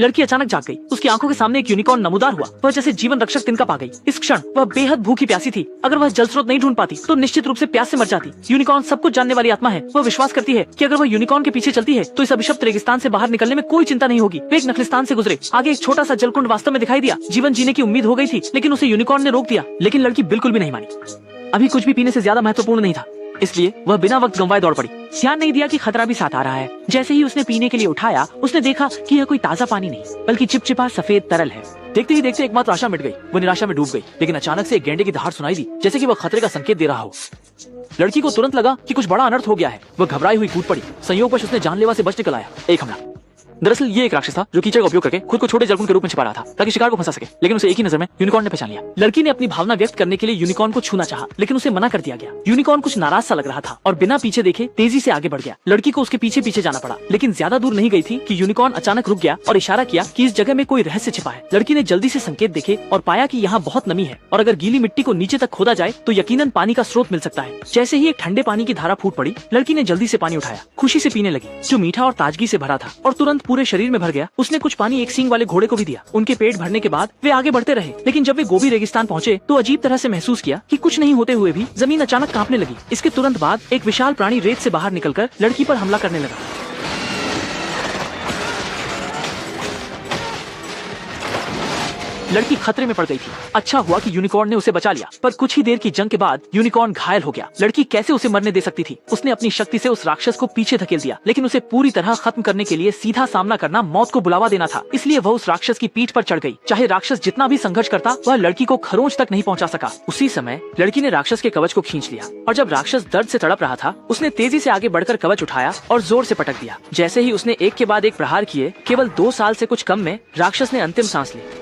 लड़की अचानक जाग गई। उसकी आंखों के सामने एक यूनिकॉर्न नमूदार हुआ। वह जैसे जीवन रक्षक तिनका पा गई। इस क्षण वह बेहद भूखी प्यासी थी। अगर वह जल स्रोत नहीं ढूंढ पाती तो निश्चित रूप से प्यास से मर जाती। यूनिकॉर्न सब कुछ जानने वाली आत्मा है। वह विश्वास करती है कि अगर वह यूनिकॉर्न के पीछे चलती है तो इस अभिशप्त रेगिस्तान से बाहर निकलने में कोई चिंता नहीं होगी। वे एक नखलिस्तान से गुजरे। आगे एक छोटा सा जलकुंड वास्तव में दिखाई दिया। जीवन जीने की उम्मीद हो गई थी, लेकिन उसे यूनिकॉर्न ने रोक दिया। लेकिन लड़की बिल्कुल भी नहीं मानी। अभी कुछ भी पीने से ज्यादा महत्वपूर्ण नहीं था, इसलिए वह बिना वक्त गंवाए दौड़ पड़ी। ध्यान नहीं दिया कि खतरा भी साथ आ रहा है। जैसे ही उसने पीने के लिए उठाया, उसने देखा कि यह कोई ताजा पानी नहीं बल्कि चिपचिपा सफेद तरल है। देखते ही देखते एकमात्र आशा मिट गई। वो निराशा में डूब गई। लेकिन अचानक से एक गेंडे की दहाड़ सुनाई दी, जैसे कि वह खतरे का संकेत दे रहा हो। लड़की को तुरंत लगा कि कुछ बड़ा अनर्थ हो गया है। वह घबराई हुई कूद पड़ी। संयोगवश उसने जानलेवा से बच निकल आया। एक हमला। दरअसल ये एक राक्षस था जो कीचड़ का उपयोग करके खुद को छोटे जलकुंड के रूप में छिपा रहा था ताकि शिकार को फंसा सके। लेकिन उसे एक ही नजर में यूनिकॉर्न ने पहचान लिया। लड़की ने अपनी भावना व्यक्त करने के लिए यूनिकॉर्न को छूना चाहा, लेकिन उसे मना कर दिया गया। यूनिकॉर्न कुछ नाराज सा लग रहा था और बिना पीछे देखे तेजी से आगे बढ़ गया। लड़की को उसके पीछे पीछे जाना पड़ा, लेकिन ज्यादा दूर नहीं गई थी कि यूनिकॉर्न अचानक रुक गया और इशारा किया कि इस जगह में कोई रहस्य छिपा है। लड़की ने जल्दी से संकेत देखे और पाया कि यहाँ बहुत नमी है और अगर गीली मिट्टी को नीचे तक खोदा जाए तो यकीनन पानी का स्रोत मिल सकता है। जैसे ही एक ठंडे पानी की धारा फूट पड़ी, लड़की ने जल्दी से पानी उठाया, खुशी से पीने लगी, जो मीठा और ताजगी से भरा था और तुरंत पूरे शरीर में भर गया। उसने कुछ पानी एक सींग वाले घोड़े को भी दिया। उनके पेट भरने के बाद वे आगे बढ़ते रहे, लेकिन जब वे गोबी रेगिस्तान पहुंचे तो अजीब तरह से महसूस किया कि कुछ नहीं होते हुए भी जमीन अचानक कांपने लगी। इसके तुरंत बाद एक विशाल प्राणी रेत से बाहर निकलकर लड़की पर हमला करने लगा। लड़की खतरे में पड़ गई थी। अच्छा हुआ कि यूनिकॉर्न ने उसे बचा लिया, पर कुछ ही देर की जंग के बाद यूनिकॉर्न घायल हो गया। लड़की कैसे उसे मरने दे सकती थी? उसने अपनी शक्ति से उस राक्षस को पीछे धकेल दिया, लेकिन उसे पूरी तरह खत्म करने के लिए सीधा सामना करना मौत को बुलावा देना था। इसलिए वह उस राक्षस की पीठ पर चढ़ गई। चाहे राक्षस जितना भी संघर्ष करता, वह लड़की को खरोंच तक नहीं पहुंचा सका। उसी समय लड़की ने राक्षस के कवच को खींच लिया और जब राक्षस दर्द से तड़प रहा था, उसने तेजी से आगे बढ़कर कवच उठाया और जोर से पटक दिया। जैसे ही उसने एक के बाद एक प्रहार किए, केवल 2 साल से कुछ कम में राक्षस ने अंतिम सांस ली।